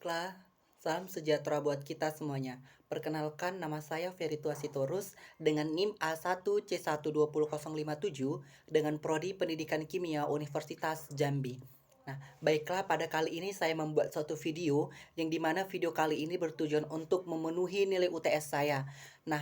Baiklah, salam sejahtera buat kita semuanya. Perkenalkan, nama saya Veritua Sitorus dengan NIM A1C12057 dengan Prodi Pendidikan Kimia Universitas Jambi. Nah, baiklah, pada kali ini saya membuat suatu video yang dimana video kali ini bertujuan untuk memenuhi nilai UTS saya. Nah,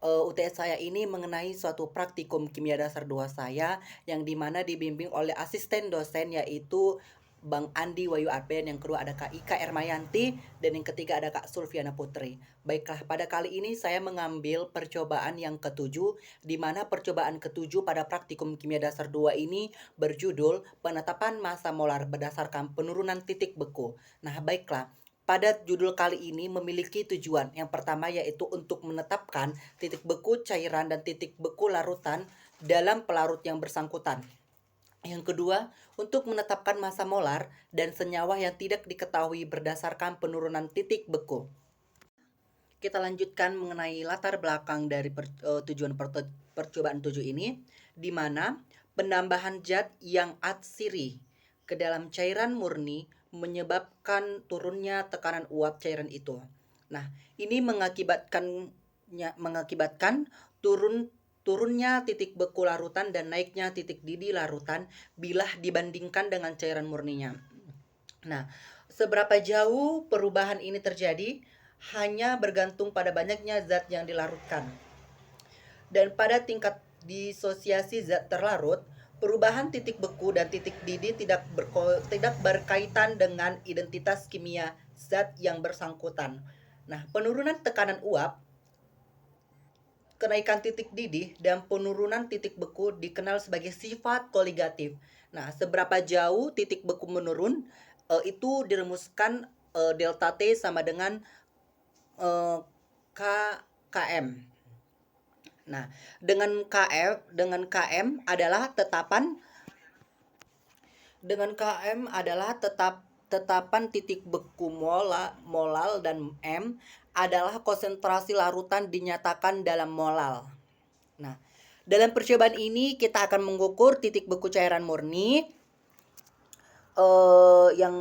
UTS saya ini mengenai suatu praktikum kimia dasar 2 saya yang dimana dibimbing oleh asisten dosen yaitu Bang Andi Wahyu Arben, yang kedua ada Kak Ika Ermayanti, dan yang ketiga ada Kak Sulfiana Putri. Baiklah, pada kali ini saya mengambil percobaan yang ketujuh, di mana percobaan ketujuh pada praktikum kimia dasar 2 ini berjudul penetapan massa molar berdasarkan penurunan titik beku. Nah, baiklah. Pada judul kali ini memiliki tujuan. Yang pertama yaitu untuk menetapkan titik beku cairan dan titik beku larutan dalam pelarut yang bersangkutan. Yang kedua, untuk menetapkan massa molar dan senyawa yang tidak diketahui berdasarkan penurunan titik beku. Kita lanjutkan mengenai latar belakang dari tujuan percobaan 7 ini, di mana penambahan zat yang atsiri ke dalam cairan murni menyebabkan turunnya tekanan uap cairan itu. Nah, ini mengakibatkan turunnya titik beku larutan dan naiknya titik didih larutan bila dibandingkan dengan cairan murninya. Nah, seberapa jauh perubahan ini terjadi hanya bergantung pada banyaknya zat yang dilarutkan. Dan pada tingkat disosiasi zat terlarut, perubahan titik beku dan titik didih tidak berkaitan dengan identitas kimia zat yang bersangkutan. Nah, penurunan tekanan uap, kenaikan titik didih, dan penurunan titik beku dikenal sebagai sifat koligatif. Nah, seberapa jauh titik beku menurun itu dirumuskan delta T sama dengan KM. Nah, dengan KM adalah tetapan titik beku molal dan M adalah konsentrasi larutan dinyatakan dalam molal. Nah, dalam percobaan ini kita akan mengukur titik beku cairan murni yang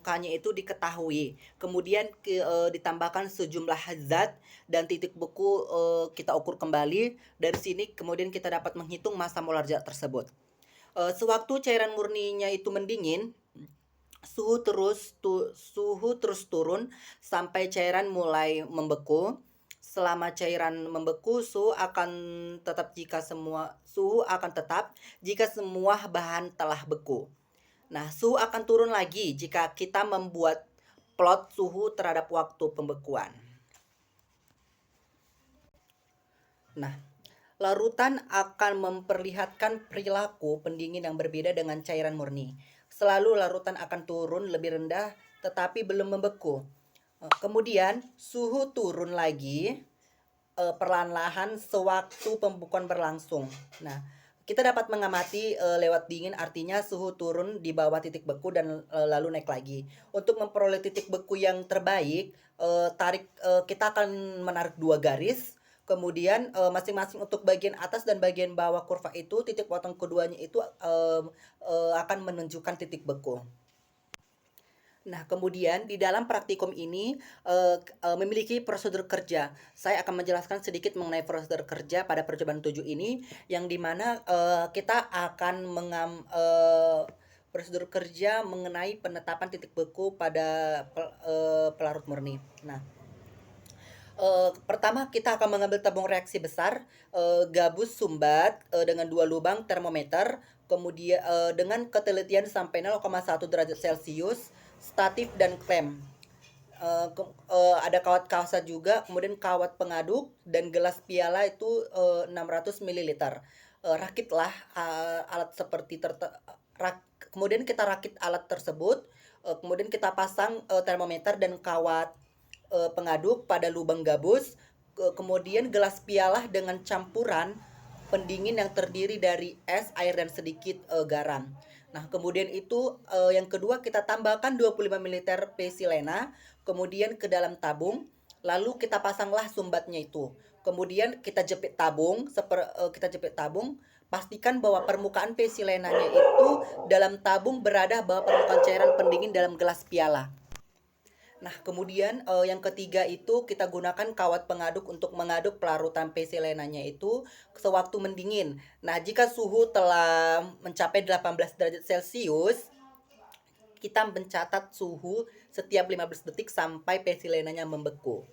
K-nya itu diketahui. Kemudian ditambahkan sejumlah zat dan titik beku kita ukur kembali. Dari sini kemudian kita dapat menghitung massa molar zat tersebut. Sewaktu cairan murninya itu mendingin, suhu terus turun sampai cairan mulai membeku. Selama cairan membeku, suhu akan tetap jika semua bahan telah beku. Nah, suhu akan turun lagi jika kita membuat plot suhu terhadap waktu pembekuan. Nah, larutan akan memperlihatkan perilaku pendingin yang berbeda dengan cairan murni. Selalu larutan akan turun lebih rendah tetapi belum membeku. Kemudian suhu turun lagi perlahan-lahan sewaktu pembekuan berlangsung. Nah, kita dapat mengamati lewat dingin, artinya suhu turun di bawah titik beku dan lalu naik lagi. Untuk memperoleh titik beku yang terbaik, kita akan menarik 2 garis. Kemudian masing-masing untuk bagian atas dan bagian bawah kurva itu, titik potong keduanya itu akan menunjukkan titik beku. Nah, kemudian di dalam praktikum ini memiliki prosedur kerja. Saya akan menjelaskan sedikit mengenai prosedur kerja pada percobaan 7 ini, yang dimana kita akan prosedur kerja mengenai penetapan titik beku pada pelarut murni. Nah, pertama kita akan mengambil tabung reaksi besar, gabus sumbat dengan 2 lubang termometer, kemudian dengan ketelitian sampai 0,1 derajat Celcius, statif dan klem. Ada kawat kasa juga, kemudian kawat pengaduk dan gelas piala itu 600 ml. Rakitlah alat seperti kemudian kita rakit alat tersebut, kemudian kita pasang termometer dan kawat pengaduk pada lubang gabus, kemudian gelas piala dengan campuran pendingin yang terdiri dari es, air, dan sedikit garam. Nah, kemudian itu yang kedua kita tambahkan 25 ml pesilena, kemudian ke dalam tabung, lalu kita pasanglah sumbatnya itu. Kemudian kita jepit tabung, pastikan bahwa permukaan pesilenanya itu dalam tabung berada bawah permukaan cairan pendingin dalam gelas piala. Nah, kemudian yang ketiga itu kita gunakan kawat pengaduk untuk mengaduk pelarutan pesilenanya itu sewaktu mendingin. Nah, jika suhu telah mencapai 18 derajat Celcius, kita mencatat suhu setiap 15 detik sampai pesilenanya membeku.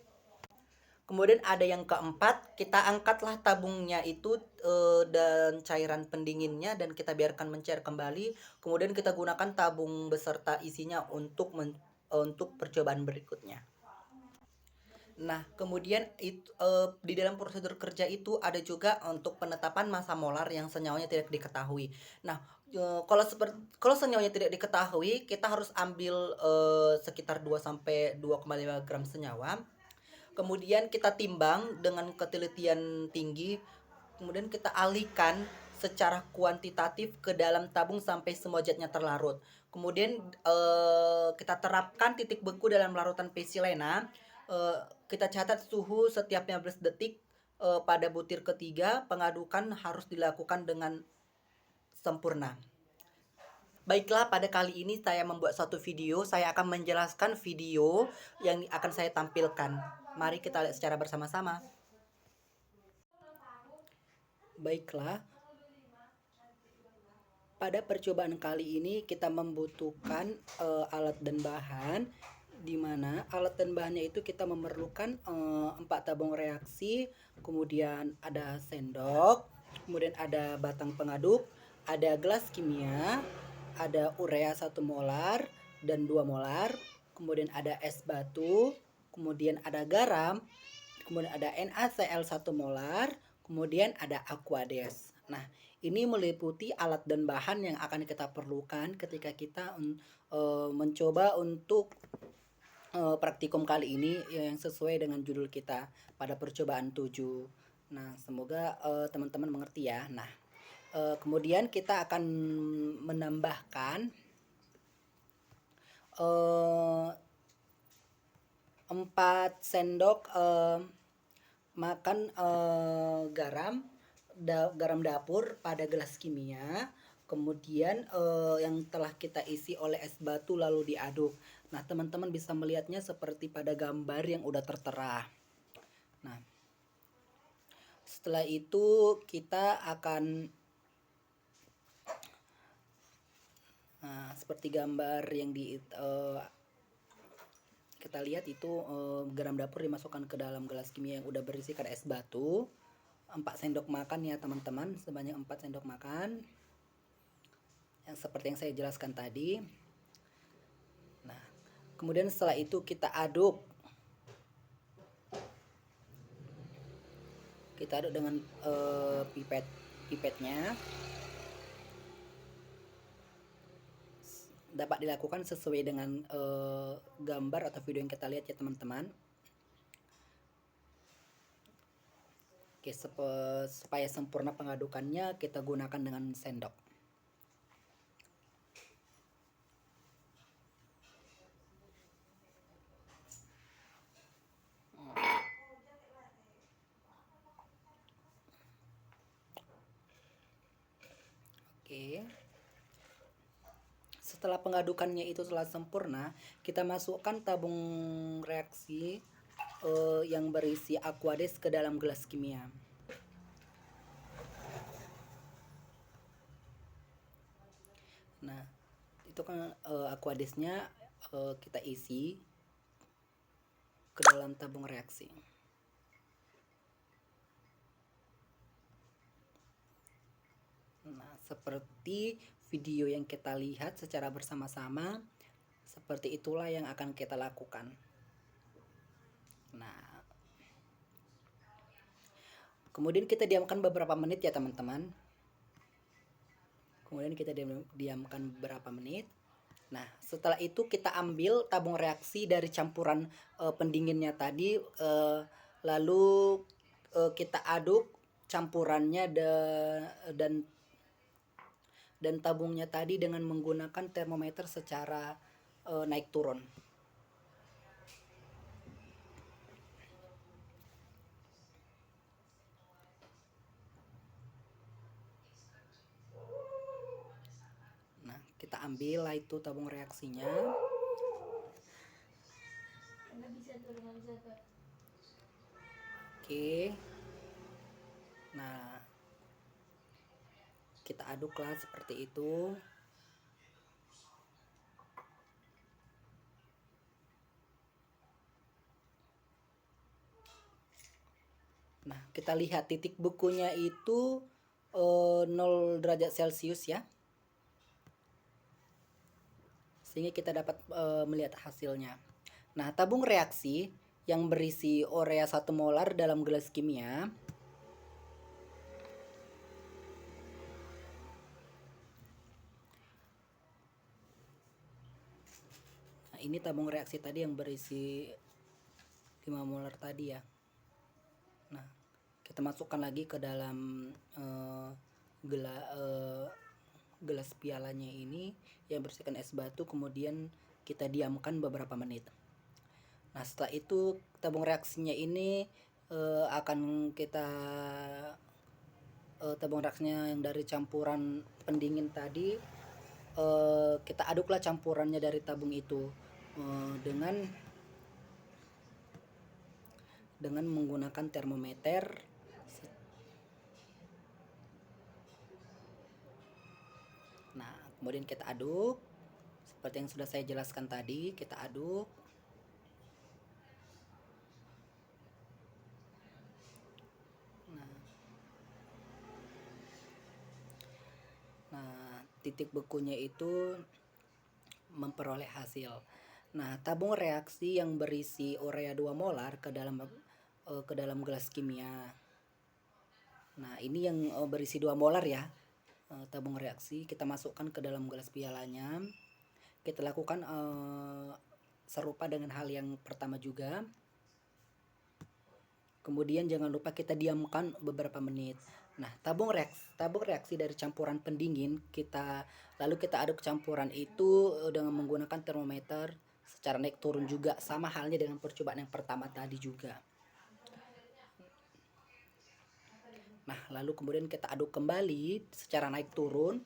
Kemudian ada yang keempat, kita angkatlah tabungnya itu dan cairan pendinginnya dan kita biarkan mencair kembali. Kemudian kita gunakan tabung beserta isinya untuk percobaan berikutnya. Nah, kemudian di dalam prosedur kerja itu ada juga untuk penetapan massa molar yang senyawanya tidak diketahui. Nah, kalau senyawanya tidak diketahui, kita harus ambil sekitar 2 sampai 2,5 gram senyawa. Kemudian kita timbang dengan ketelitian tinggi, kemudian kita alihkan secara kuantitatif ke dalam tabung sampai semua zatnya terlarut. Kemudian kita terapkan titik beku dalam larutan pesilena. Kita catat suhu setiap 15 detik. Pada butir ketiga, pengadukan harus dilakukan dengan sempurna. Baiklah, pada kali ini saya membuat suatu video. Saya akan menjelaskan video yang akan saya tampilkan. Mari kita lihat secara bersama-sama. Baiklah, pada percobaan kali ini kita membutuhkan alat dan bahan, di mana alat dan bahannya itu kita memerlukan 4 tabung reaksi, kemudian ada sendok, kemudian ada batang pengaduk, ada gelas kimia, ada urea 1 molar dan 2 molar, kemudian ada es batu, kemudian ada garam, kemudian ada NaCl 1 molar, kemudian ada Aquades. Nah, ini meliputi alat dan bahan yang akan kita perlukan ketika kita mencoba untuk praktikum kali ini yang sesuai dengan judul kita pada percobaan 7. Nah, semoga teman-teman mengerti ya. Nah, kemudian kita akan menambahkan 4 sendok makan garam dapur pada gelas kimia. Kemudian yang telah kita isi oleh es batu lalu diaduk. Nah, teman-teman bisa melihatnya seperti pada gambar yang udah tertera. Nah, setelah itu kita akan seperti gambar yang kita lihat itu garam dapur dimasukkan ke dalam gelas kimia yang udah berisikan es batu. 4 sendok makan ya teman-teman, sebanyak 4 sendok makan. Yang seperti yang saya jelaskan tadi. Nah, kemudian setelah itu kita aduk. Kita aduk dengan pipetnya. Dapat dilakukan sesuai dengan gambar atau video yang kita lihat ya teman-teman. Oke, supaya sempurna pengadukannya kita gunakan dengan sendok. Oke. Setelah pengadukannya itu telah sempurna, kita masukkan tabung reaksi yang berisi Aquades ke dalam gelas kimia. Nah, itu kan Aquadesnya kita isi ke dalam tabung reaksi. Nah, seperti video yang kita lihat secara bersama-sama, seperti itulah yang akan kita lakukan. Nah, kemudian kita diamkan beberapa menit ya teman-teman. Kemudian kita diamkan beberapa menit. Nah, setelah itu kita ambil tabung reaksi dari campuran pendinginnya tadi, lalu kita aduk campurannya dan tabungnya tadi dengan menggunakan termometer secara naik turun. Nah, kita ambil lah itu tabung reaksinya. Oke. Nah, kita aduklah seperti itu. Nah, kita lihat titik bekunya itu 0 derajat Celcius ya. Sehingga kita dapat melihat hasilnya. Nah, tabung reaksi yang berisi urea 1 molar dalam gelas kimia ini tabung reaksi tadi yang berisi 5 molar tadi ya. Nah, kita masukkan lagi ke dalam gelas pialanya ini yang bersihkan es batu, kemudian kita diamkan beberapa menit. Nah, setelah itu tabung reaksinya ini akan kita tabung reaksinya yang dari campuran pendingin tadi kita aduklah campurannya dari tabung itu dengan menggunakan termometer. Nah, kemudian kita aduk seperti yang sudah saya jelaskan tadi, kita aduk. Nah, titik bekunya itu memperoleh hasil. Nah, tabung reaksi yang berisi urea 2 molar ke dalam gelas kimia. Nah, ini yang berisi 2 molar ya. Tabung reaksi kita masukkan ke dalam gelas pialanya. Kita lakukan serupa dengan hal yang pertama juga. Kemudian jangan lupa kita diamkan beberapa menit. Nah, tabung reaksi dari campuran pendingin lalu kita aduk campuran itu dengan menggunakan termometer secara naik turun juga, sama halnya dengan percobaan yang pertama tadi juga. Nah, lalu kemudian kita aduk kembali secara naik turun.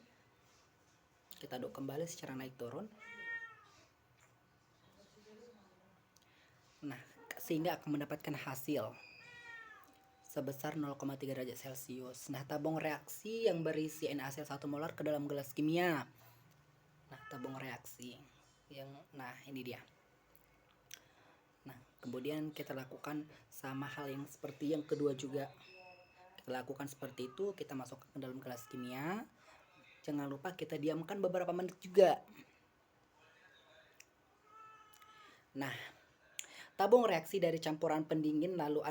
Kita aduk kembali secara naik turun. Nah, sehingga akan mendapatkan hasil sebesar 0,3 derajat Celcius. Nah, tabung reaksi yang berisi NaCl 1 molar ke dalam gelas kimia. Nah, tabung reaksi nah ini dia. Nah, kemudian kita lakukan sama hal yang seperti yang kedua juga. Kita lakukan seperti itu, kita masukkan ke dalam gelas kimia. Jangan lupa kita diamkan beberapa menit juga. Nah, tabung reaksi dari campuran pendingin lalu